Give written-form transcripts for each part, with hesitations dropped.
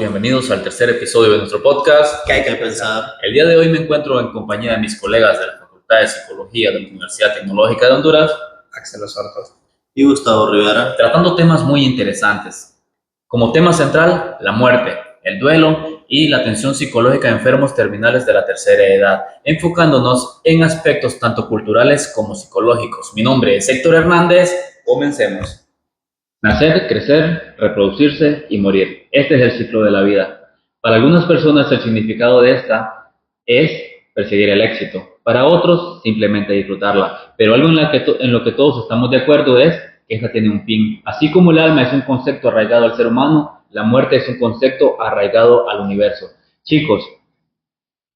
bienvenidos al tercer episodio de nuestro podcast. ¿Qué hay que pensar? El día de hoy me encuentro en compañía de mis colegas de la Facultad de Psicología de la Universidad Tecnológica de Honduras, Axel Osorto y Gustavo Rivera, tratando temas muy interesantes. Como tema central, la muerte, el duelo y la atención psicológica a enfermos terminales de la tercera edad, enfocándonos en aspectos tanto culturales como psicológicos. Mi nombre es Héctor Hernández. Comencemos. Nacer, crecer, reproducirse y morir. Este es el ciclo de la vida. Para algunas personas el significado de esta es perseguir el éxito. Para otros, simplemente disfrutarla. Pero algo en lo que todos estamos de acuerdo es que esta tiene un fin. Así como el alma es un concepto arraigado al ser humano, la muerte es un concepto arraigado al universo. Chicos,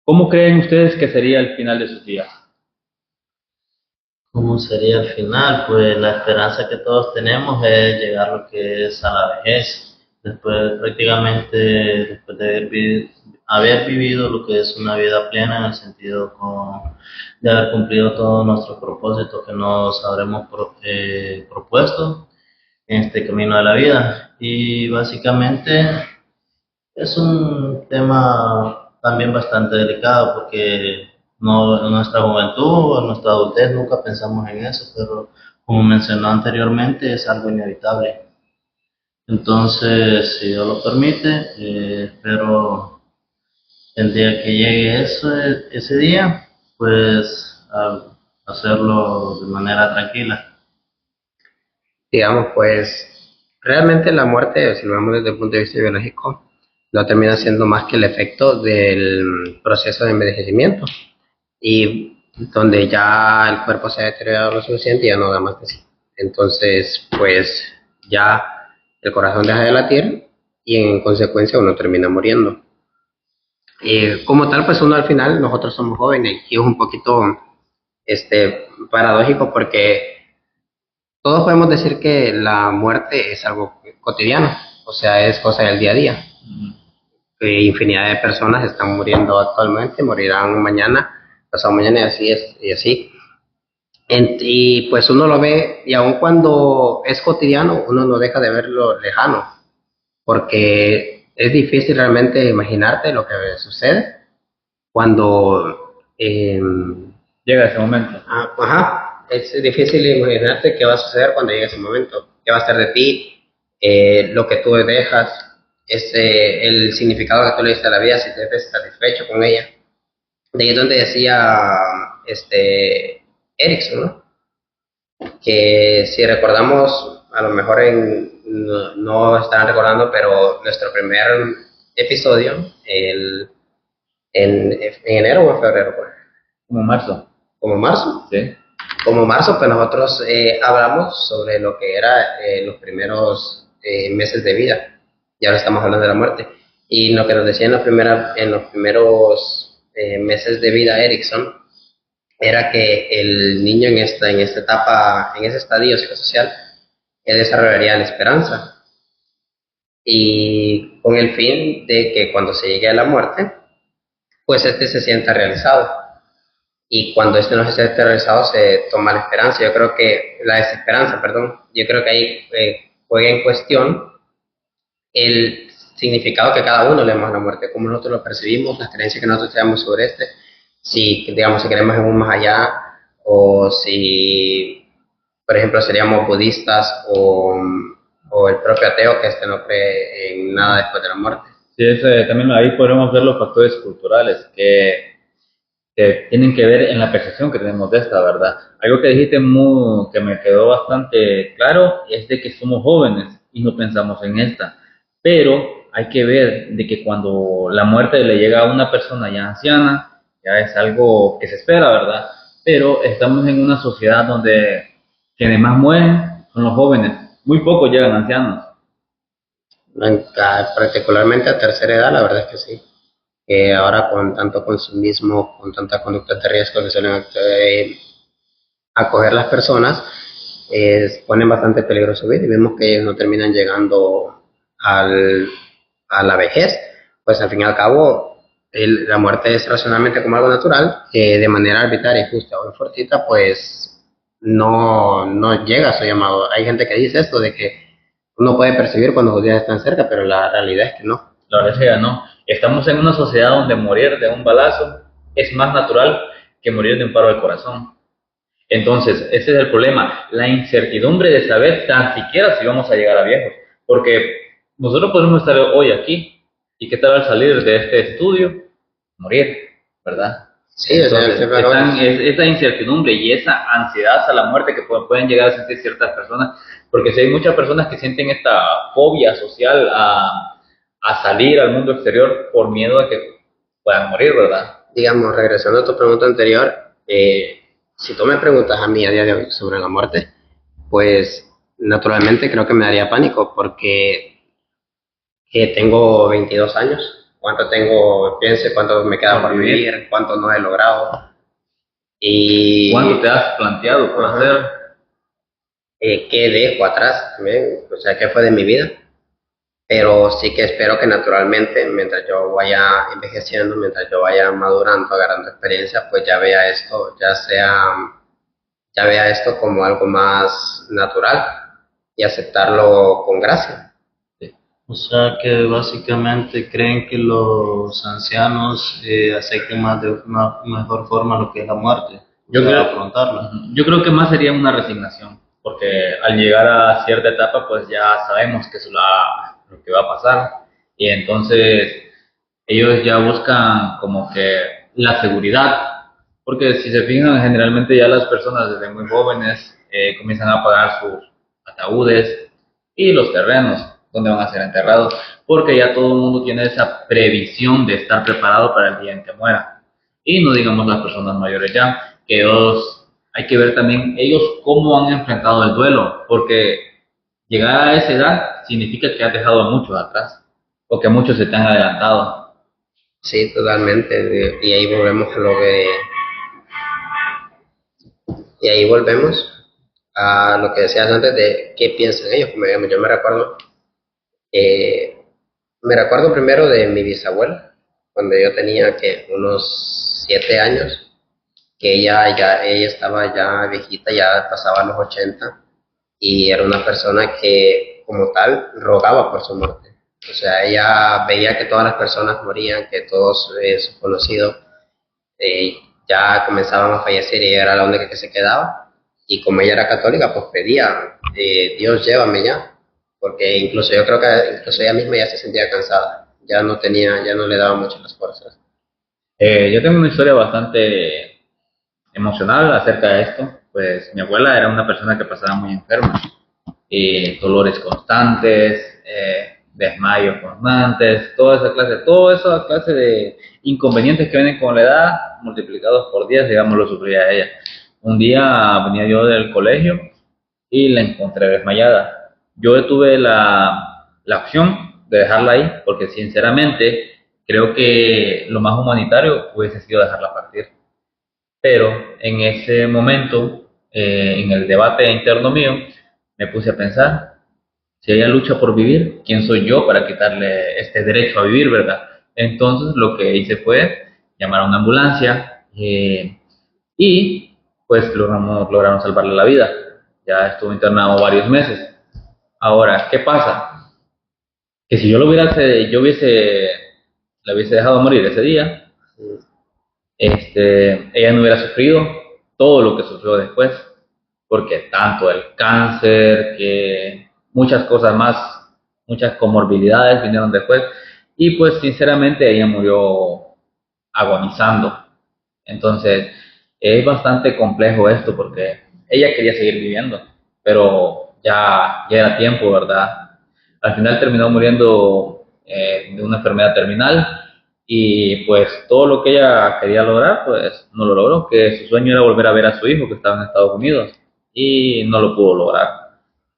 ¿cómo creen ustedes que sería el final de sus días? ¿cómo sería el final? Pues la esperanza que todos tenemos es llegar a lo que es a la vejez. Después de haber vivido lo que es una vida plena en el sentido de haber cumplido todos nuestros propósitos que nos habremos propuesto en este camino de la vida. Y básicamente es un tema también bastante delicado porque no, en nuestra juventud o en nuestra adultez nunca pensamos en eso, pero como mencionó anteriormente es algo inevitable. Entonces, si Dios lo permite, espero el día que llegue ese día, pues hacerlo de manera tranquila. Digamos, pues realmente la muerte, si lo vemos desde el punto de vista biológico, no termina siendo más que el efecto del proceso de envejecimiento y donde ya el cuerpo se ha deteriorado lo suficiente y ya no da más de sí. Entonces, pues ya el corazón deja de latir y en consecuencia uno termina muriendo. Como tal, pues uno al final, nosotros somos jóvenes y es un poquito paradójico porque todos podemos decir que la muerte es algo cotidiano, o sea, es cosa del día a día. Infinidad de personas están muriendo actualmente, morirán mañana, pasado mañana y así es, y así. Y pues uno lo ve, y aun cuando es cotidiano, uno no deja de verlo lejano, porque es difícil realmente imaginarte lo que sucede cuando Llega ese momento. es difícil imaginarte qué va a suceder cuando llegue ese momento, qué va a ser de ti, lo que tú dejas, el significado que tú le diste a la vida, si te ves satisfecho con ella. De ahí es donde decía Erickson, ¿no? Que si recordamos, a lo mejor no estarán recordando, pero nuestro primer episodio, en enero o en febrero, pues. Como marzo. Como marzo. Sí. Como marzo, pues nosotros hablamos sobre lo que era los primeros meses de vida. Y ahora estamos hablando de la muerte. Y lo que nos decía en los primeros meses de vida Erickson era que el niño en esta etapa, en ese estadio psicosocial, él desarrollaría la esperanza. Y con el fin de que cuando se llegue a la muerte, pues se sienta realizado. Y cuando no se siente realizado, se toma la esperanza. La desesperanza, perdón. Yo creo que ahí juega en cuestión el significado que cada uno le damos a la muerte, cómo nosotros lo percibimos, las creencias que nosotros tenemos sobre si creemos en un más allá, o si, por ejemplo, seríamos budistas o el propio ateo que no cree en nada después de la muerte. Sí, también ahí podemos ver los factores culturales que tienen que ver en la percepción que tenemos de esta, ¿verdad? Algo que dijiste que me quedó bastante claro es de que somos jóvenes y no pensamos en esta, pero hay que ver de que cuando la muerte le llega a una persona ya anciana, ya es algo que se espera, ¿verdad? Pero estamos en una sociedad donde quienes más mueren son los jóvenes, muy pocos llegan ancianos. Particularmente a tercera edad, la verdad es que sí. Ahora con tanto consumismo, con tantas conductas de riesgo que suelen acoger las personas, ponen bastante peligro su vida y vemos que ellos no terminan llegando a la vejez. Pues al fin y al cabo, la muerte es racionalmente como algo natural, de manera arbitraria, justa o fortuita, pues no llega a su llamado. Hay gente que dice esto de que uno puede percibir cuando los días están cerca, pero la realidad es que no. La verdad es que ya no. Estamos en una sociedad donde morir de un balazo es más natural que morir de un paro al corazón. Entonces, ese es el problema, la incertidumbre de saber tan siquiera si vamos a llegar a viejos. Porque nosotros podemos estar hoy aquí y qué tal al salir de este estudio, morir, ¿verdad? Sí, o sea, Entonces, esa incertidumbre y esa ansiedad a la muerte que pueden llegar a sentir ciertas personas, porque si hay muchas personas que sienten esta fobia social a salir al mundo exterior por miedo a que puedan morir, ¿verdad? digamos, regresando a tu pregunta anterior, si tú me preguntas a mí a día de hoy sobre la muerte, pues naturalmente creo que me daría pánico porque tengo 22 años. ¿Cuánto tengo? Piense cuánto me queda por vivir, cuánto no he logrado. Y ¿Cuánto te has planteado por hacer? ¿qué dejo atrás también? O sea, ¿qué fue de mi vida? Pero sí que espero que naturalmente, mientras yo vaya envejeciendo, mientras yo vaya madurando, agarrando experiencia, pues ya vea esto como algo más natural y aceptarlo con gracia. O sea que básicamente creen que los ancianos acepten más de una mejor forma lo que es la muerte, Yo creo, afrontarla. yo creo que más sería una resignación, porque al llegar a cierta etapa, pues ya sabemos que es lo que va a pasar, y entonces ellos ya buscan como que la seguridad, porque si se fijan, generalmente ya las personas desde muy jóvenes comienzan a pagar sus ataúdes y los terrenos donde van a ser enterrados, porque ya todo el mundo tiene esa previsión de estar preparado para el día en que muera. Y no digamos las personas mayores ya, que ellos, hay que ver también ellos cómo han enfrentado el duelo, porque llegar a esa edad significa que has dejado a muchos atrás, o que muchos se te han adelantado. Sí, totalmente. Y ahí volvemos a lo que decías antes de qué piensan ellos. Como digamos, eh, me recuerdo primero de mi bisabuela, cuando yo tenía que unos 7 años, que ella estaba ya viejita, ya pasaba los 80 y era una persona que como tal rogaba por su muerte. O sea, ella veía que todas las personas morían, que todos sus conocidos eh, ya comenzaban a fallecer y ella era la única que se quedaba. Y como ella era católica, pues pedía, Dios llévame ya, porque incluso yo creo que incluso ella misma ya se sentía cansada, ya no le daba mucho las fuerzas. Yo tengo una historia bastante emocional acerca de esto, pues mi abuela era una persona que pasaba muy enferma, dolores constantes, desmayos constantes, toda esa clase de inconvenientes que vienen con la edad, multiplicados por 10, digamos, lo sufría ella. Un día venía yo del colegio y la encontré desmayada. Yo tuve la opción de dejarla ahí, porque sinceramente creo que lo más humanitario hubiese sido dejarla partir. Pero en ese momento, en el debate interno mío, me puse a pensar, si ella lucha por vivir, ¿quién soy yo para quitarle este derecho a vivir, verdad? Entonces lo que hice fue llamar a una ambulancia y pues lograron salvarle la vida. Ya estuvo internado varios meses. Ahora, ¿qué pasa? Que si la hubiese dejado morir ese día, ella no hubiera sufrido todo lo que sufrió después, porque tanto el cáncer, que muchas cosas más, muchas comorbilidades vinieron después, y pues sinceramente ella murió agonizando. Entonces es bastante complejo esto, porque ella quería seguir viviendo, pero ya era tiempo, ¿verdad? Al final terminó muriendo de una enfermedad terminal y pues todo lo que ella quería lograr, pues no lo logró, que su sueño era volver a ver a su hijo que estaba en Estados Unidos y no lo pudo lograr.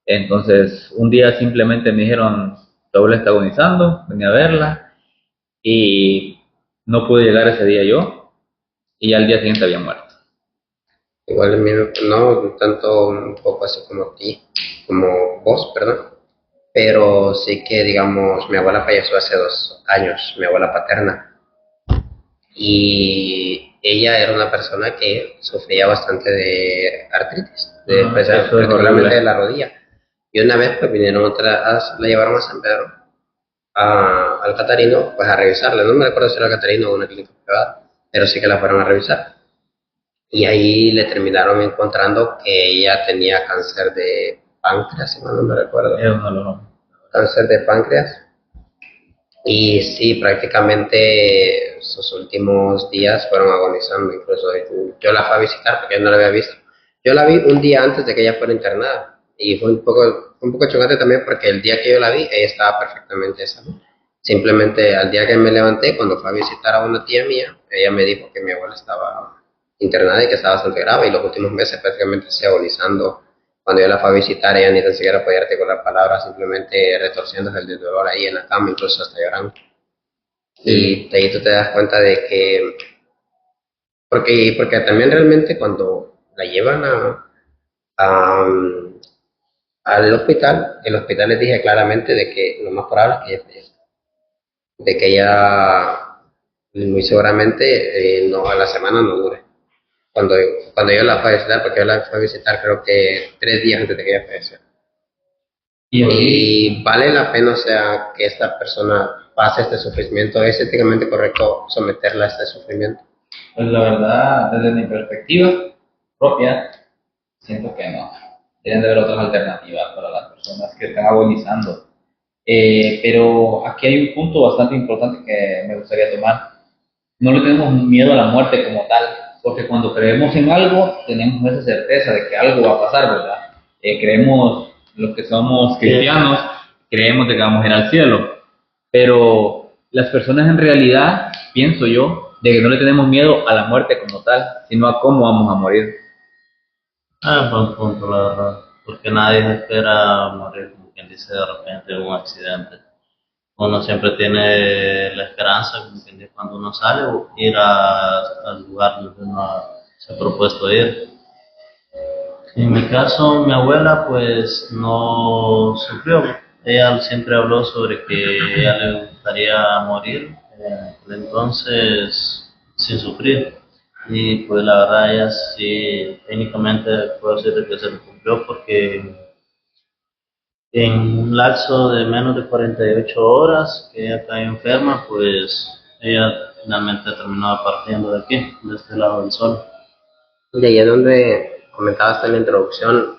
Entonces un día simplemente me dijeron, tu abuela está agonizando, vení a verla y no pude llegar ese día yo y al día siguiente había muerto. Igual a mí, no tanto un poco así como ti, como vos, perdón, pero sí que, digamos, mi abuela falleció hace 2 años, mi abuela paterna, y ella era una persona que sufría bastante de artritis, Eso es particularmente horrible. de la rodilla. Y una vez pues vinieron la llevaron a San Pedro al Catarino, pues a revisarla. No me recuerdo si era Catarino o una clínica privada, pero sí que la fueron a revisar. Y ahí le terminaron encontrando que ella tenía cáncer de páncreas, si mal no me recuerdo. Es un dolor. Cáncer de páncreas. Y sí, prácticamente sus últimos días fueron agonizando. Incluso yo la fui a visitar porque yo no la había visto. Yo la vi un día antes de que ella fuera internada. Y fue un poco chocante también porque el día que yo la vi, ella estaba perfectamente sana. Simplemente al día que me levanté, cuando fui a visitar a una tía mía, ella me dijo que mi abuela estaba internada y que estaba bastante grave. Y los últimos meses prácticamente se agonizando. Cuando yo la fui a visitar, ella ni tan siquiera podía articular palabras, simplemente retorciéndose del dolor ahí en la cama, incluso hasta llorando. Y de ahí tú te das cuenta de que, porque también realmente cuando la llevan a, al hospital, el hospital les dije claramente de que lo más probable es que ella fallezca, de que ella muy seguramente no, a la semana no dure. Cuando, cuando yo la fui a visitar, porque yo la fui a visitar creo que 3 días antes de que ella falleciera. Y vale la pena, o sea, que esta persona pase este sufrimiento. ¿Es éticamente correcto someterla a este sufrimiento? Pues la verdad, desde mi perspectiva propia, siento que no. Deben de haber otras alternativas para las personas que están agonizando. Pero aquí hay un punto bastante importante que me gustaría tomar. No le tenemos miedo a la muerte como tal, porque cuando creemos en algo, tenemos esa certeza de que algo va a pasar, ¿verdad? Creemos, los que somos cristianos, creemos de que vamos a ir al cielo, pero las personas en realidad, pienso yo, de que no le tenemos miedo a la muerte como tal, sino a cómo vamos a morir. Buen punto, la verdad. Porque nadie se espera morir, como quien dice, de repente en un accidente. Uno siempre tiene la esperanza, como quien dice, cuando uno sale, o ir al lugar donde uno se ha propuesto ir. En mi caso, mi abuela pues no sufrió. Ella siempre habló sobre que ella le gustaría morir, entonces sin sufrir. Y pues la verdad ella sí, técnicamente puedo decir que se le cumplió porque en un lapso de menos de 48 horas que ella cayó enferma, pues ella finalmente terminó partiendo de aquí, de este lado del sol. Y ahí es donde comentabas en la introducción,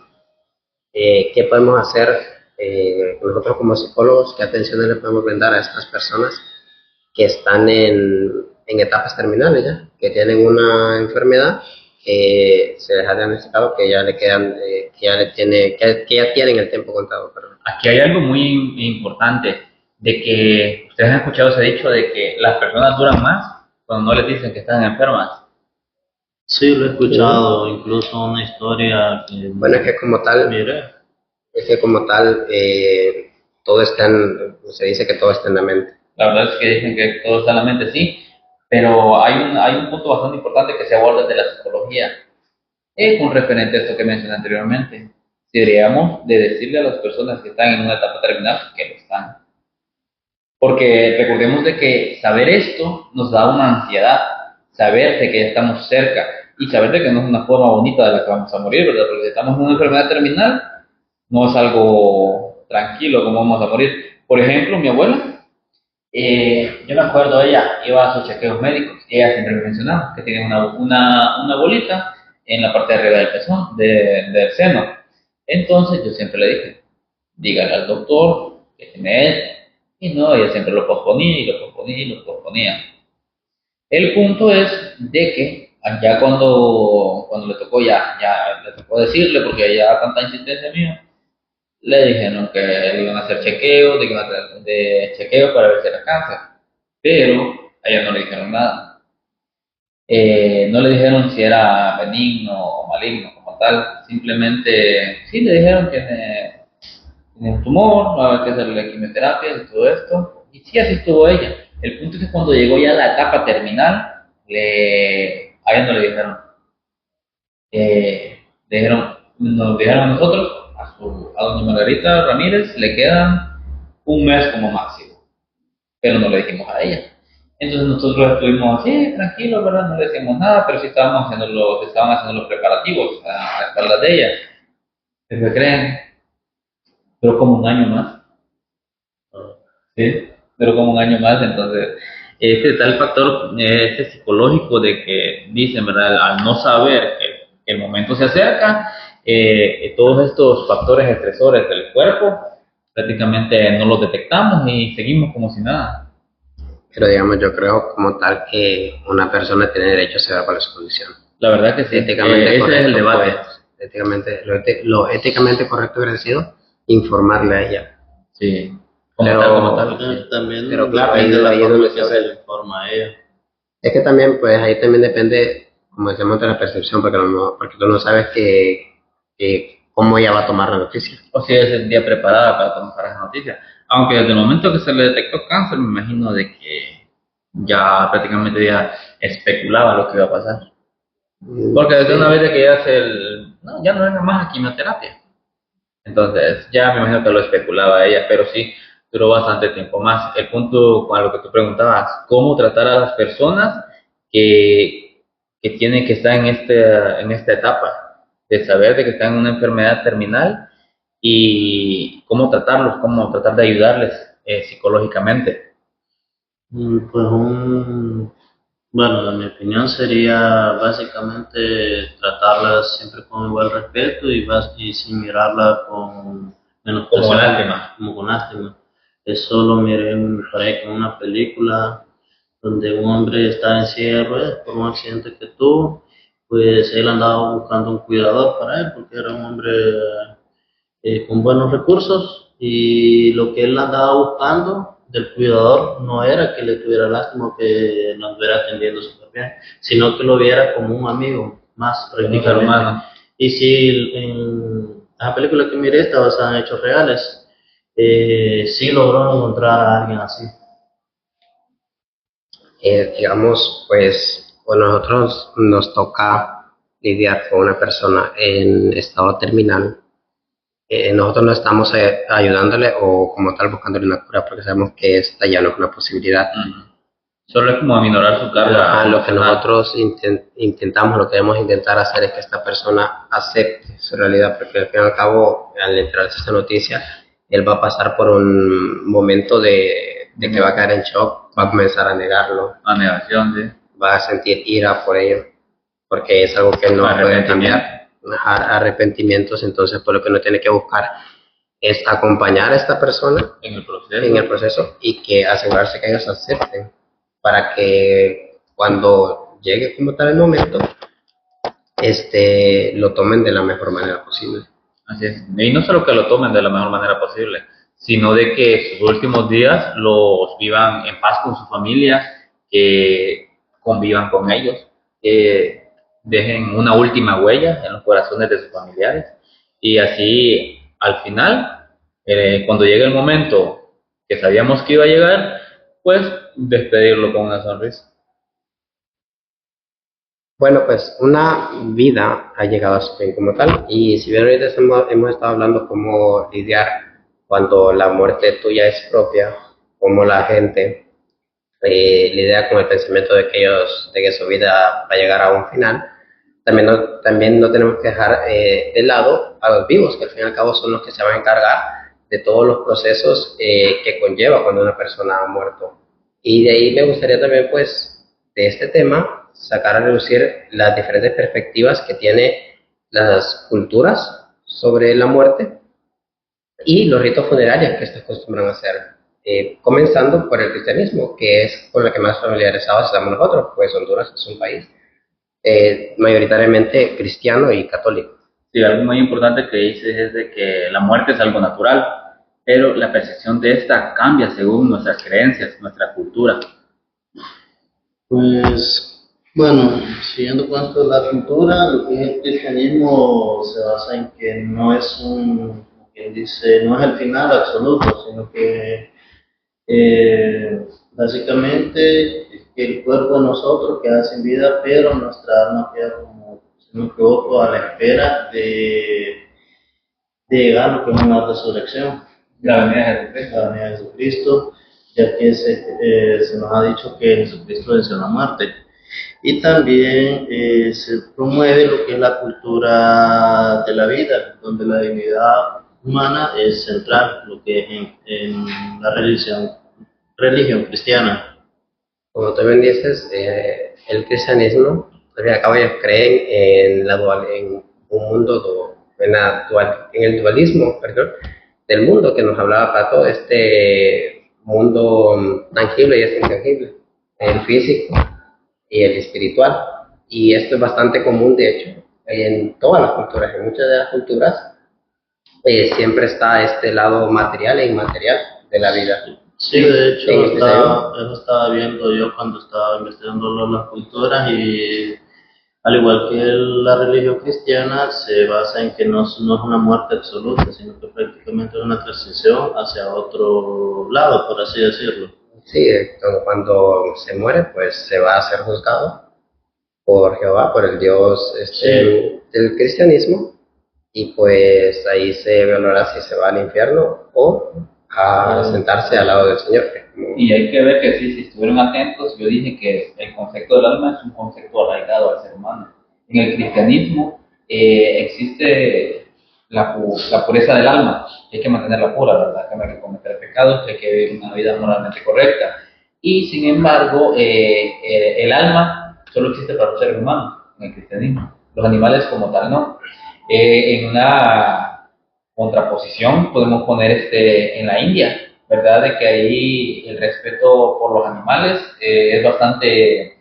qué podemos hacer nosotros como psicólogos, qué atención le podemos brindar a estas personas que están en etapas terminales ya, que tienen una enfermedad que se les ha diagnosticado que ya le quedan, que ya tienen el tiempo contado, perdón. Aquí hay algo muy importante, de que ustedes han escuchado ese dicho de que las personas duran más cuando no les dicen que están enfermas. Sí, lo he escuchado, incluso una historia que Bueno, miré. es que como tal, todo está se dice que todo está en la mente. La verdad es que dicen que todo está en la mente, sí, pero hay un punto bastante importante que se aborda desde la psicología, con referente a esto que mencioné anteriormente. Deberíamos de decirle a las personas que están en una etapa terminal que lo están. Porque recordemos de que saber esto nos da una ansiedad, saber de que ya estamos cerca y saber de que no es una forma bonita de la que vamos a morir, ¿verdad? Porque si estamos en una enfermedad terminal, no es algo tranquilo como vamos a morir. Por ejemplo, mi abuela, yo me acuerdo, ella iba a sus chequeos médicos y ella siempre me mencionaba que tenía una bolita en la parte de arriba del pezón, del seno. Entonces yo siempre le dije, dígale al doctor que tiene él. Y no, ella siempre lo posponía y lo posponía y lo posponía. El punto es de que ya cuando le tocó, ya le tocó decirle, porque ya tanta insistencia mía, le dijeron que le iban a hacer chequeos, de chequeos para ver si era cáncer, pero a ella no le dijeron nada. No le dijeron si era benigno o maligno como tal, simplemente sí le dijeron que tiene un tumor, va a haber que hacerle quimioterapia y todo esto, y sí, así estuvo ella. El punto es que cuando llegó ya a la etapa terminal, a ella no le dijeron, nos dijeron a nosotros, a doña Margarita Ramírez, le quedan un mes como máximo, pero no le dijimos a ella. Entonces nosotros estuvimos así, tranquilos, ¿verdad? No le decíamos nada, pero sí estaban haciendo los preparativos a espaldas de ella. ¿Qué creen? Pero como un año más. ¿Sí? duró como un año más, entonces ese tal factor ese psicológico de que dicen, ¿verdad? Al no saber que el momento se acerca, todos estos factores estresores del cuerpo prácticamente no los detectamos y seguimos como si nada. Pero digamos, yo creo como tal que una persona tiene derecho a saber cuál es su condición. La verdad que sí, Éticamente ese es el correcto, debate. pues, lo éticamente correcto hubiera sido informarle a ella. Sí, como tal, sí. También Pero claro, ahí, depende de la ahí es forma donde que se se ve. le informa a ella. Es que también, pues ahí también depende, como decíamos, de la percepción, porque tú no sabes que cómo ella va a tomar la noticia. O si ella se sentía preparada para tomar esa noticia. Aunque desde el momento que se le detectó cáncer, me imagino de que ya prácticamente ya especulaba lo que iba a pasar. Porque desde Sí. una vez de que ya no, ya no era más quimioterapia. Entonces, ya me imagino que lo especulaba ella, pero sí, duró bastante tiempo más. El punto con lo que tú preguntabas, ¿cómo tratar a las personas que tienen que estar en esta etapa? De saber de que están en una enfermedad terminal y cómo tratarlos, cómo tratar de ayudarles psicológicamente. Pues bueno, en mi opinión sería básicamente tratarlas siempre con igual respeto y sin mirarla con Como menospreciar, lástima. como con lástima. Eso lo miré por ahí con una película donde un hombre estaba en silla de ruedas por un accidente que tuvo, pues él andaba buscando un cuidador para él porque era un hombre con buenos recursos y lo que él andaba buscando del cuidador no era que le tuviera lástima o que lo estuviera atendiendo súper bien, sino que lo viera como un amigo más Un ser prácticamente. humano. Y si en la película que miré está basada en hechos reales, sí logró encontrar a alguien así. Digamos, pues nosotros nos toca lidiar con una persona en estado terminal. Nosotros no estamos ayudándole o como tal buscándole una cura porque sabemos que esta ya no es una posibilidad. Ujú. Solo es como aminorar su carga Lo que emocional. nosotros intentamos, lo que debemos intentar hacer es que esta persona acepte su realidad, porque al fin y al cabo, al enterarse de esta noticia, él va a pasar por un momento de que va a caer en shock, va a comenzar a negarlo, A negación, sí. va a sentir ira por ello, porque es algo que él no va a poder cambiar, arrepentimientos, entonces por lo que uno tiene que buscar es acompañar a esta persona En el proceso. en el proceso y que asegurarse que ellos acepten para que cuando llegue como tal el momento, lo tomen de la mejor manera posible. Así es. Y no solo que lo tomen de la mejor manera posible, sino de que sus últimos días los vivan en paz con su familia, que convivan con ellos, que dejen una última huella en los corazones de sus familiares. Y así, al final, cuando llegue el momento que sabíamos que iba a llegar, pues despedirlo con una sonrisa. Bueno, pues una vida ha llegado a su fin como tal y si bien ahorita hemos estado hablando cómo lidiar cuando la muerte tuya es propia, cómo la gente lidia con el pensamiento de que su vida va a llegar a un final, también no tenemos que dejar de lado a los vivos, que al fin y al cabo son los que se van a encargar de todos los procesos que conlleva cuando una persona ha muerto. Y de ahí me gustaría también, pues, de este tema, sacar a reducir las diferentes perspectivas que tiene las culturas sobre la muerte y los ritos funerarios que se acostumbran a hacer, comenzando por el cristianismo, que es con la que más familiarizados estamos nosotros, pues Honduras es un país mayoritariamente cristiano y católico. Sí, algo muy importante que dices es de que la muerte es algo natural, pero la percepción de esta cambia según nuestras creencias, nuestra cultura. Pues bueno, siguiendo con esto de la cultura, lo que es el cristianismo se basa en que no es como quien dice, no es el final absoluto, sino que básicamente que el cuerpo de nosotros queda sin vida, pero nuestra alma queda como, si no me equivoco, a la espera de llegar a lo que es una resurrección, La venida de Jesucristo. la venida de Jesucristo, ya que se nos ha dicho que Jesucristo venció la muerte. Y también se promueve lo que es la cultura de la vida, donde la dignidad humana es central, lo que es en la religión cristiana. Como tú bien dices, el cristianismo, al fin y al cabo, ellos creen en un mundo, en el dualismo, perdón, del mundo que nos hablaba Plato, este mundo tangible y este intangible, el físico y el espiritual. Y esto es bastante común, de hecho, en todas las culturas, en muchas de las culturas, siempre está este lado material e inmaterial de la vida. Sí, de hecho, En este sentido, eso estaba viendo yo cuando estaba investigando las culturas y al igual que la religión cristiana, se basa en que no es una muerte absoluta, sino que prácticamente es una transición hacia otro lado, por así decirlo. sí, cuando se muere, pues se va a ser juzgado por Jehová, por el Dios Sí, del cristianismo, y pues ahí se valora si se va al infierno o a sentarse al lado del Señor. Y hay que ver que sí, si estuvieron atentos, yo dije que el concepto del alma es un concepto arraigado al ser humano. En el cristianismo existe la pureza del alma, hay que mantenerla pura, ¿verdad? Que no hay que cometer pecados, que hay que vivir una vida moralmente correcta. Y sin embargo, el alma solo existe para los seres humanos en el cristianismo. Los animales como tal no. En una contraposición podemos poner en la India, ¿verdad? De que ahí el respeto por los animales es bastante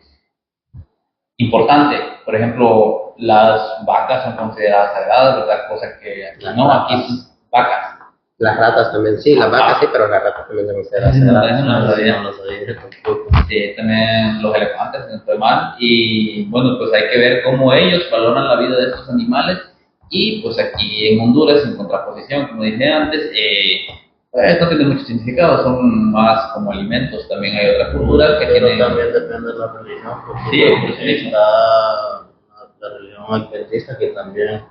importante. Por ejemplo, las vacas son consideradas sagradas, ¿verdad? Cosa que aquí no, aquí son vacas. Las ratas también, sí, las vacas sí, pero las ratas también se consideran Eso no, sagradas. eso no lo sabía. no lo sabía tampoco. Sí, también los elefantes, si no estoy mal. Y bueno, pues hay que ver cómo ellos valoran la vida de estos animales. Y pues aquí en Honduras, en contraposición, como dije antes, pues no tiene mucho significado, son más como alimentos. También hay otra cultura que Pero tiene. también depende de la religión, porque Sí, por el ejemplo, cristianismo. está la religión adventista que también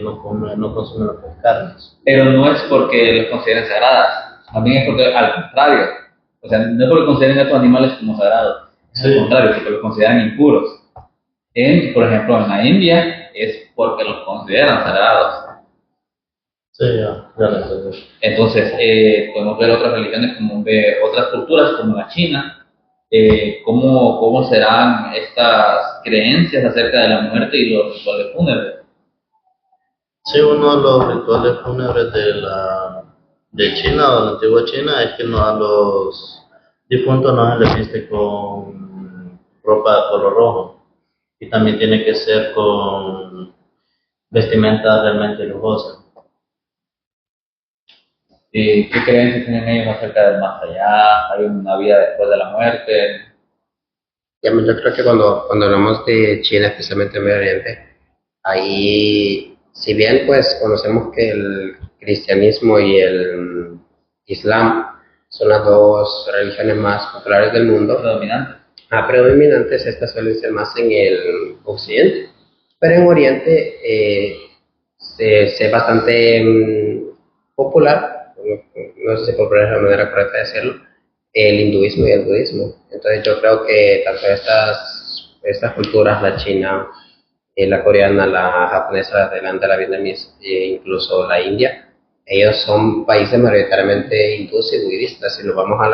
no consume las carnes. Pero no es porque los consideren sagradas, también es porque al contrario, o sea, no es porque consideren a estos animales como sagrados, es al Sí. contrario, porque los consideran impuros. Por ejemplo, en la India es porque los consideran sagrados. Sí, ya lo entendí. Entonces, podemos ver otras religiones, como ver otras culturas como la China, cómo serán estas creencias acerca de la muerte y los rituales fúnebres. Sí, uno de los rituales fúnebres de China o de la antigua China es que a los difuntos no se les viste con ropa de color rojo y también tiene que ser con vestimenta realmente lujosa. ¿Qué creencias tienen ellos acerca del más allá? ¿Hay una vida después de la muerte? Yo creo que cuando hablamos de China, especialmente en Medio Oriente, ahí, si bien pues conocemos que el cristianismo y el islam son las dos religiones más populares del mundo, Predominante. predominantes, estas suelen ser más en el occidente, pero en Oriente es bastante popular, no sé si popular es la manera correcta de decirlo, el hinduismo y el budismo. Entonces yo creo que tanto estas culturas, la china, la coreana, la japonesa, la tailandesa, la vietnamita e incluso la India, ellos son países mayoritariamente hindúes y budistas. Si nos vamos a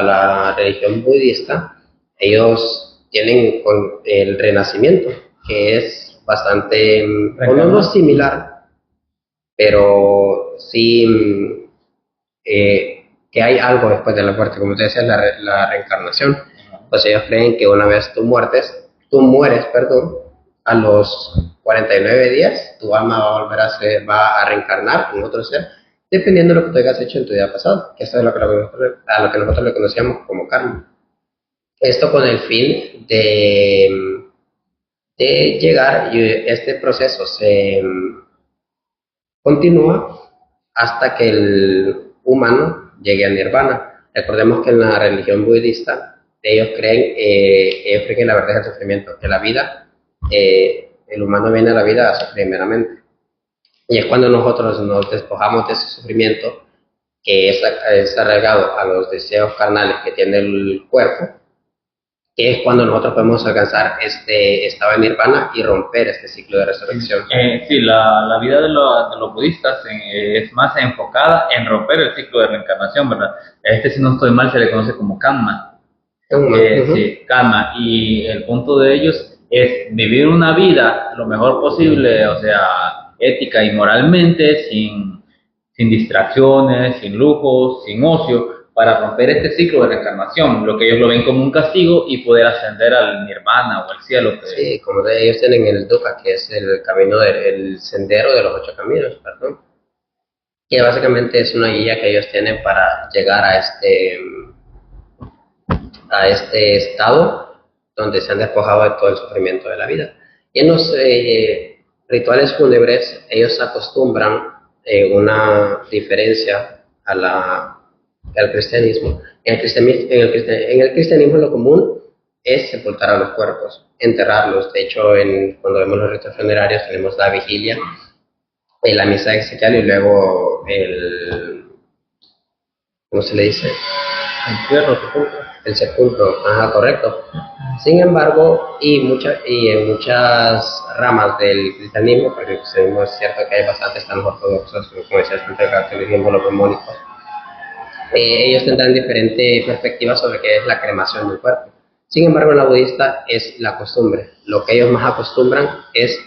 la religión budista, ellos tienen el renacimiento, que es bastante, o no similar, pero sí que hay algo después de la muerte, como te decía, la reencarnación. Pues ellos creen que una vez tú mueres, perdón, a los 49 días, tu alma va a volver va a reencarnar en otro ser, dependiendo de lo que tú hayas hecho en tu vida pasada, que esto es a lo que nosotros le conocíamos como karma. Esto con el fin de llegar, y este proceso se continúa hasta que el humano llegue a nirvana. Recordemos que en la religión budista ellos creen que la verdad es el sufrimiento, que la vida, el humano viene a la vida a sufrir meramente. Y es cuando nosotros nos despojamos de ese sufrimiento que es arraigado a los deseos carnales que tiene el cuerpo, que es cuando nosotros podemos alcanzar este estado de nirvana y romper este ciclo de resurrección. Sí, la vida de los budistas es más enfocada en romper el ciclo de reencarnación, ¿verdad? Si no estoy mal, se le conoce como karma. Sí, karma. Y el punto de ellos es vivir una vida lo mejor posible, o sea, ética y moralmente, sin distracciones, sin lujos, sin ocio, para romper este ciclo de reencarnación, lo que ellos lo ven como un castigo y poder ascender al nirvana o al cielo. Sí, como ellos tienen el dukkha, que es el camino el sendero de los 8 caminos, perdón, que básicamente es una guía que ellos tienen para llegar a este estado donde se han despojado de todo el sufrimiento de la vida. Y en los rituales fúnebres ellos acostumbran una diferencia al cristianismo. En el cristianismo lo común es sepultar a los cuerpos, enterrarlos. De hecho, cuando vemos los ritos funerarios tenemos la vigilia, la misa exequial y luego ¿cómo se le dice? Entierro, sepulcro. El sepulcro, ajá, correcto. Sin embargo, y en muchas ramas del cristianismo, porque el cristianismo es cierto que hay bastantes, están los ortodoxos, como decía el catolicismo, los brahmónicos, ellos tendrán diferente perspectiva sobre qué es la cremación del cuerpo. Sin embargo, en la budista es la costumbre. Lo que ellos más acostumbran es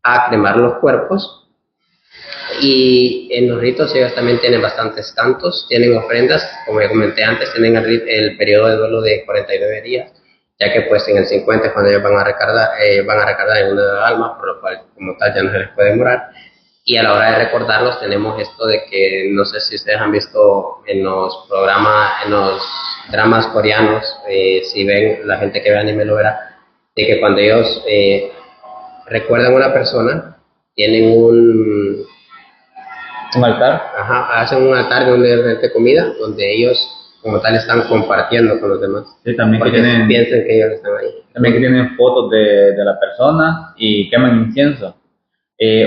a cremar los cuerpos. Y en los ritos ellos también tienen bastantes cantos, tienen ofrendas, como ya comenté antes, tienen el periodo de duelo de 49 días, ya que pues en el 50 es cuando ellos van a recargar en una alma, por lo cual como tal ya no se les puede morar. Y a la hora de recordarlos tenemos esto de que, no sé si ustedes han visto en los dramas coreanos, si ven, la gente que ve anime lo verá, de que cuando ellos recuerdan a una persona, tienen un altar. Ajá, hacen un altar de comida donde ellos como tal están compartiendo con los demás. Sí, también porque que tienen, piensan que ellos están ahí. También que tienen fotos de la persona y queman incienso.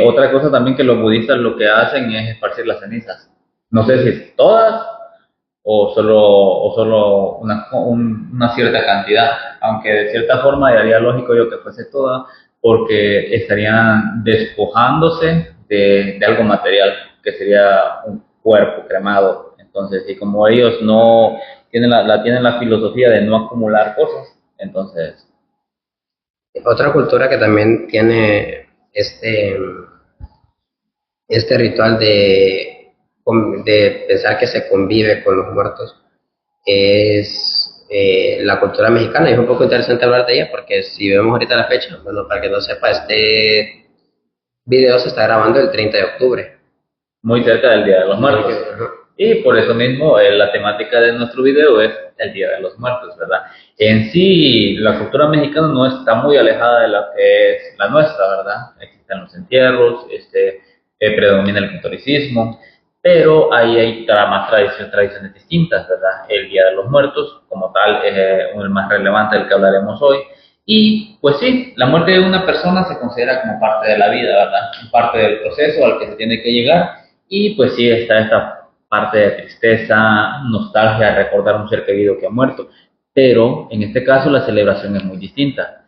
Otra cosa también que los budistas lo que hacen es esparcir las cenizas. No sé si todas o solo una cierta cantidad, aunque de cierta forma haría lógico yo que fuese toda, porque estarían despojándose de algo material, que sería un cuerpo cremado. Entonces, y como ellos no tienen tienen la filosofía de no acumular cosas, entonces... Otra cultura que también tiene este ritual de pensar que se convive con los muertos es la cultura mexicana. Y es un poco interesante hablar de ella porque si vemos ahorita la fecha, bueno, para que no sepa, este video se está grabando el 30 de octubre. Muy cerca del Día de los Muertos. Y por eso mismo la temática de nuestro video es el Día de los Muertos, ¿verdad? En sí, la cultura mexicana no está muy alejada de la que es la nuestra, ¿verdad? Existen los entierros, predomina el catolicismo, pero ahí hay más tradiciones distintas, ¿verdad? El Día de los Muertos, como tal, es el más relevante del que hablaremos hoy. Y pues sí, la muerte de una persona se considera como parte de la vida, ¿verdad? Parte del proceso al que se tiene que llegar. Y pues sí, está esta parte de tristeza, nostalgia, recordar a un ser querido que ha muerto. Pero en este caso la celebración es muy distinta.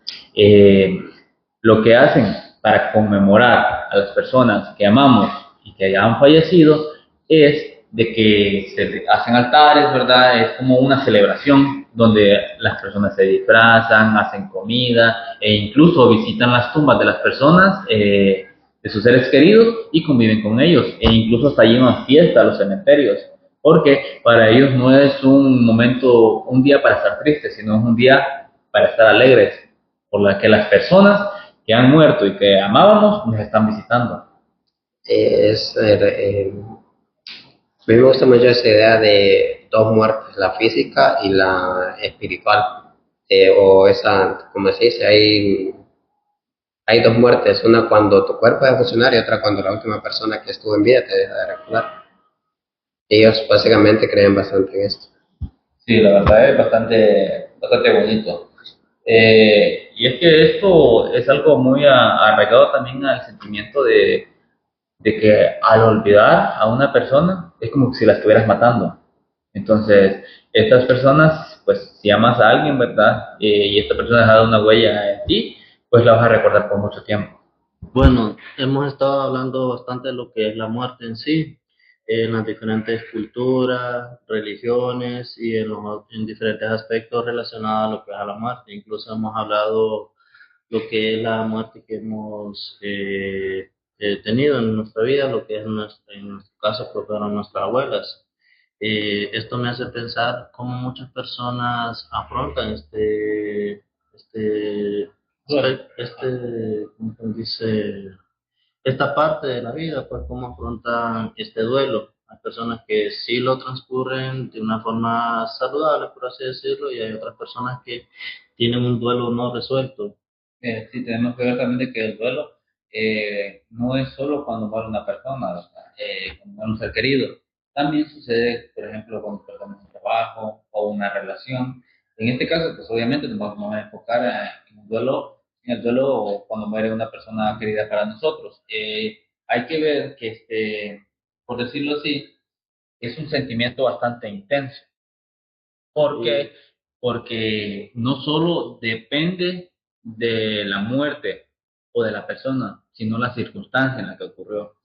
Lo que hacen para conmemorar a las personas que amamos y que ya han fallecido es de que se hacen altares, ¿verdad? Es como una celebración donde las personas se disfrazan, hacen comida e incluso visitan las tumbas de las personas, de sus seres queridos y conviven con ellos, e incluso hasta llevan fiesta a los cementerios, porque para ellos no es un día para estar tristes, sino es un día para estar alegres, por la que las personas que han muerto y que amábamos nos están visitando. A mí me gusta mucho esa idea de dos muertes, la física y la espiritual, o esa, como se dice, hay dos muertes, una cuando tu cuerpo deja de funcionar y otra cuando la última persona que estuvo en vida te deja de recordar. Ellos básicamente creen bastante en esto. Sí, la verdad es bastante bonito. Y es que esto es algo muy arraigado también al sentimiento de que al olvidar a una persona es como si la estuvieras matando. Entonces, estas personas, pues si amas a alguien, ¿verdad? Y esta persona ha dejado una huella en ti, pues la vas a recordar por mucho tiempo. Bueno, hemos estado hablando bastante de lo que es la muerte en sí, en las diferentes culturas, religiones y en diferentes aspectos relacionados a lo que es a la muerte. Incluso hemos hablado lo que es la muerte que hemos tenido en nuestra vida, lo que es en nuestro caso, pues fueron nuestras abuelas. Esto me hace pensar cómo muchas personas afrontan ¿cómo se dice? Esta parte de la vida, pues cómo afrontan este duelo. Hay personas que sí lo transcurren de una forma saludable, por así decirlo, y hay otras personas que tienen un duelo no resuelto. Sí, tenemos que ver también de que el duelo no es solo cuando muere una persona, ¿verdad? Cuando muere un ser querido. También sucede, por ejemplo, cuando perdemos un trabajo o una relación. En este caso, pues obviamente nos vamos a enfocar en el duelo cuando muere una persona querida para nosotros. Hay que ver que, por decirlo así, es un sentimiento bastante intenso. ¿Por qué? Porque no solo depende de la muerte o de la persona, sino la circunstancia en la que ocurrió.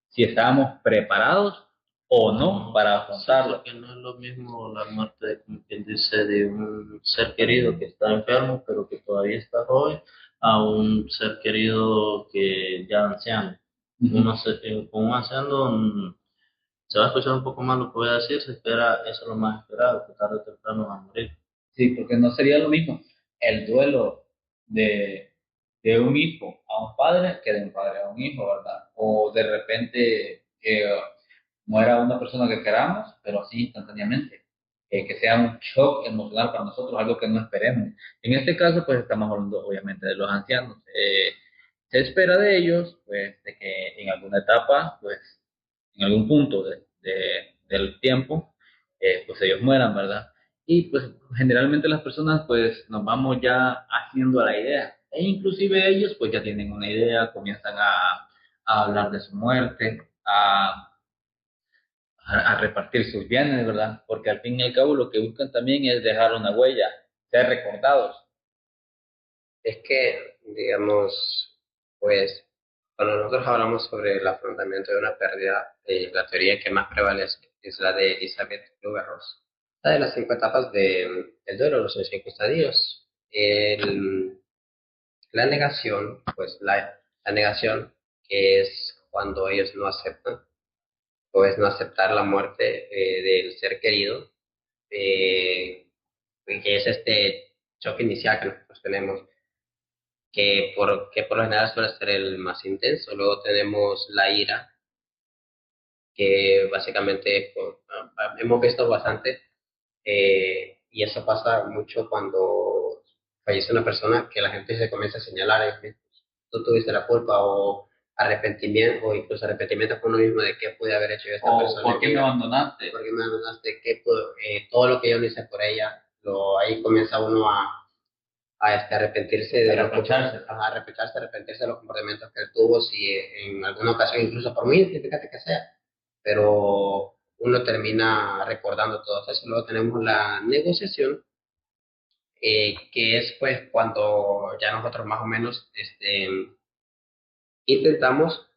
Si estábamos preparados o no para Sí, afrontarlo. porque no es lo mismo la muerte, como quien dice, de un ser querido que está enfermo, pero que todavía está joven, a un ser querido que ya anciano. Con un anciano se va a escuchar un poco más lo que voy a decir, se espera, eso es lo más esperado, que tarde o temprano va a morir. Sí, porque no sería lo mismo el duelo de, de un hijo a un padre que de un padre a un hijo, ¿verdad? O de repente que muera una persona que queramos, pero así instantáneamente. Que sea un shock emocional para nosotros, algo que no esperemos. En este caso, pues estamos hablando obviamente de los ancianos. Se espera de ellos, pues, de que en alguna etapa, pues, en algún punto del tiempo, pues ellos mueran, ¿verdad? Y pues generalmente las personas pues nos vamos ya haciendo a la idea. E inclusive ellos pues ya tienen una idea, comienzan a hablar de su muerte, a repartir sus bienes, ¿verdad? Porque al fin y al cabo lo que buscan también es dejar una huella, ser recordados. Es que, digamos, pues, cuando nosotros hablamos sobre el afrontamiento de una pérdida, la teoría que más prevalece es la de Elizabeth Kubler-Ross. La de las 5 etapas del duelo, los 5 estadios. La negación, pues la negación, que es cuando ellos no aceptan, o es no aceptar la muerte del ser querido, eh, que es este choque inicial que nosotros tenemos que por lo general suele ser el más intenso. Luego tenemos la ira, que básicamente hemos visto bastante, y eso pasa mucho cuando fallece una persona, que la gente se comienza a señalar, tú tuviste la culpa, o arrepentimiento, o incluso arrepentimiento con uno mismo de qué pude haber hecho yo a esta O persona ¿por en qué mi me vida, abandonaste? por qué me abandonaste, todo lo que yo no hice por ella, ahí comienza uno a arrepentirse A de reprocharse. arrepentirse de los comportamientos que él tuvo, si en alguna ocasión, incluso por muy insignificante que sea, pero uno termina recordando todo eso. Luego tenemos la negociación, que es pues cuando ya nosotros más o menos intentamos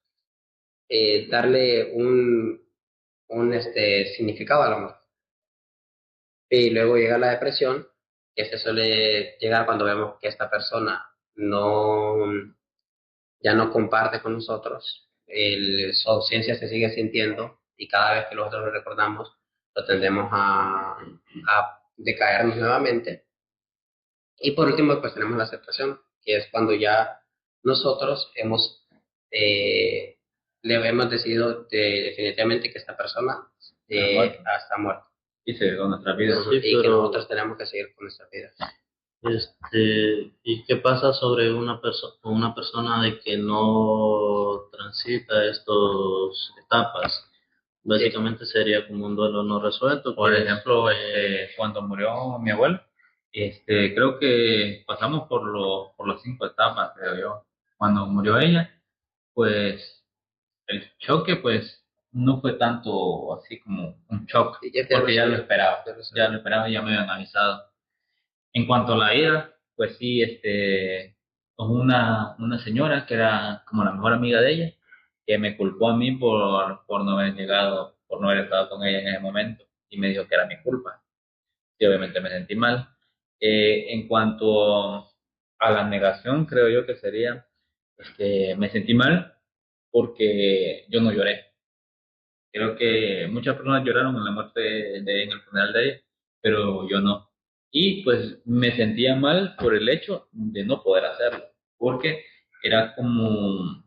darle un significado al amor. Y luego llega la depresión, que se suele llegar cuando vemos que esta persona no ya no comparte con nosotros, su ausencia se sigue sintiendo, y cada vez que nosotros lo recordamos, lo tendemos a decaernos nuevamente. Y por último, pues tenemos la aceptación, que es cuando ya nosotros eh, le hemos decidido definitivamente que esta persona está muerta. Y se dio nuestra vida. Ujú. Sí, Y que pero nosotros tenemos que seguir con nuestra vida. ¿y qué pasa sobre una persona de que no transita estas etapas? Básicamente sería como un duelo no resuelto, Por que ejemplo, cuando murió mi abuelo, creo que pasamos por las 5 etapas, creo yo. Cuando murió ella, pues el choque, pues no fue tanto así como un shock, Y ya porque ya lo esperaba, ya lo ya sabía. lo esperaba y ya me habían avisado. En cuanto a la ida, pues sí, con una señora que era como la mejor amiga de ella, que me culpó a mí por no haber llegado, por no haber estado con ella en ese momento, y me dijo que era mi culpa. Y obviamente me sentí mal. En cuanto a la negación, creo yo que sería, me sentí mal porque yo no lloré. Creo que muchas personas lloraron en la muerte en el funeral de ella, pero yo no. Y pues me sentía mal por el hecho de no poder hacerlo, porque era como,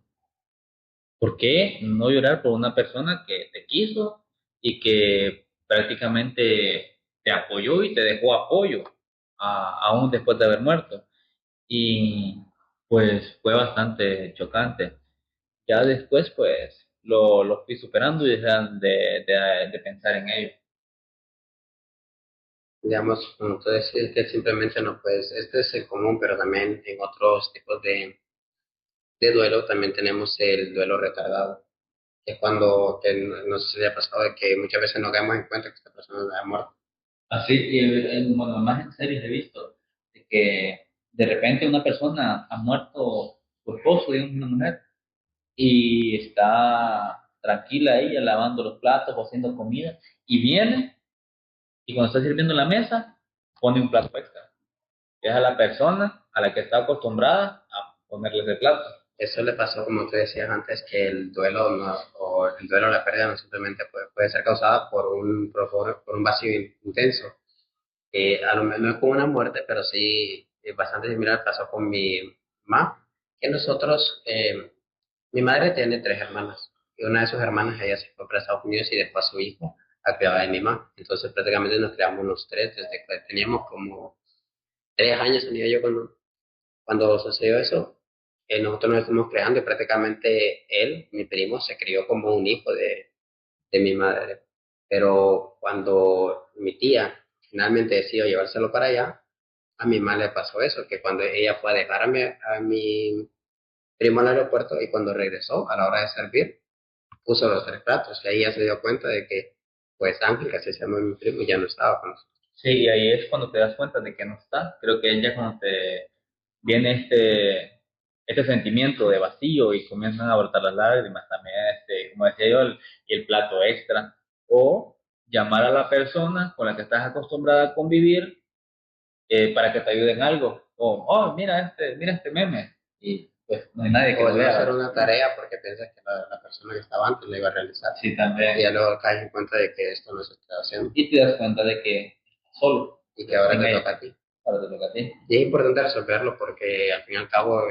¿por qué no llorar por una persona que te quiso y que prácticamente te apoyó y te dejó apoyo aún después de haber muerto? Y pues fue bastante chocante. Ya después, pues, lo fui superando y dejan de pensar en ello. Digamos, como tú decís, que simplemente no puedes, este es el común, pero también en otros tipos de duelo también tenemos el duelo retardado, que es cuando, que no sé si le ha pasado, de que muchas veces no caemos en cuenta que esta persona no ha muerto. Así, y bueno, más en series he visto de que de repente una persona ha muerto su esposo, digamos, una mujer, y está tranquila ella lavando los platos o haciendo comida, y viene, y cuando está sirviendo en la mesa, pone un plato extra. Es a la persona a la que está acostumbrada a ponerle ese plato. Eso le pasó, como tú decías antes, que el duelo no, o el duelo o la pérdida no simplemente puede ser causada por un vacío intenso. A lo mejor no es como una muerte, pero sí es bastante similar pasó con mi mamá, que nosotros, mi madre tiene tres hermanas, y una de sus hermanas, ella se fue para Estados Unidos y dejó a su hijo a cuidar de mi mamá. Entonces prácticamente nos criamos los tres desde que teníamos como 3 años, tenía yo cuando sucedió eso. Nosotros nos estuvimos creando y prácticamente él, mi primo, se crió como un hijo de mi madre. Pero cuando mi tía finalmente decidió llevárselo para allá, a mi mamá le pasó eso, que cuando ella fue a dejar a mi primo al aeropuerto y cuando regresó a la hora de servir, puso los tres platos y ahí ya se dio cuenta de que, pues Ángel, que así se llama mi primo, ya no estaba con nosotros. Sí, y ahí es cuando te das cuenta de que no está. Creo que ya cuando te viene este sentimiento de vacío y comienzan a brotar las lágrimas, también, como decía yo, y el plato extra. O llamar a la persona con la que estás acostumbrada a convivir para que te ayude en algo. O, oh, mira este meme. Y pues no hay nadie que O lo el no hacer vea. una tarea porque piensas que la persona que estaba antes la iba a realizar. Sí, Y también. ya luego caes en cuenta de que esto no se está haciendo Y te das cuenta de que estás solo, y que ahora sin te ella. toca a ti. Ahora te toca a ti. Y es importante resolverlo porque al fin y al cabo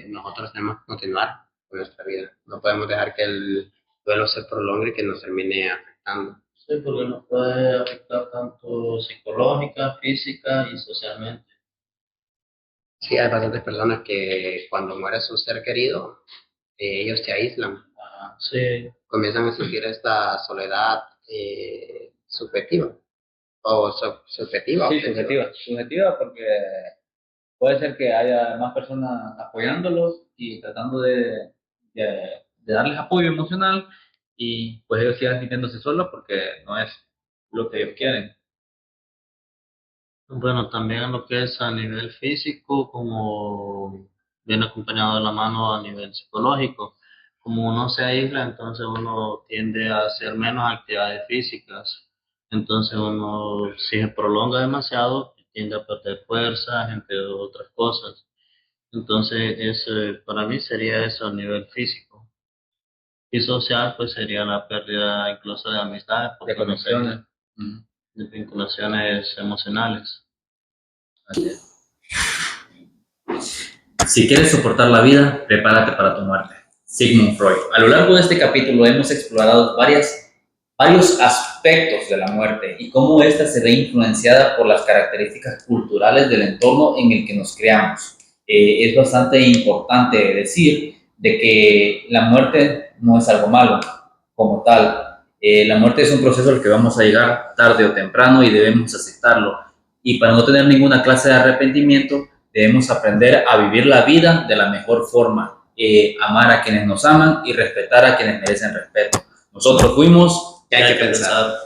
nosotros tenemos que continuar con nuestra vida. No podemos dejar que el duelo se prolongue y que nos termine afectando. Sí, porque nos puede afectar tanto psicológica, física y socialmente. Sí, hay bastantes personas que cuando muere su ser querido, ellos se aíslan, Sí, comienzan a sentir esta soledad subjetiva o subjetiva, Sí, objetiva. subjetiva porque puede ser que haya más personas apoyándolos y tratando de darles apoyo emocional y pues ellos sigan sintiéndose solos porque no es lo que ellos quieren. bueno, también lo que es a nivel físico, como viene acompañado de la mano a nivel psicológico. Como uno se aísla, entonces uno tiende a hacer menos actividades físicas. Entonces uno, si se prolonga demasiado, tiende a perder fuerzas, entre otras cosas. Entonces, para mí sería eso a nivel físico. Y social, pues sería la pérdida incluso de amistades, De porque no conexiones. sería de vinculaciones emocionales. Así es. Si quieres soportar la vida, prepárate para tu muerte. Sigmund Freud. A lo largo de este capítulo hemos explorado varios aspectos de la muerte y cómo ésta se ve influenciada por las características culturales del entorno en el que nos creamos. Es bastante importante decir de que la muerte no es algo malo como tal. La muerte es un proceso al que vamos a llegar tarde o temprano y debemos aceptarlo. Y para no tener ninguna clase de arrepentimiento, debemos aprender a vivir la vida de la mejor forma, amar a quienes nos aman y respetar a quienes merecen respeto. Nosotros fuimos Que hay que pensar.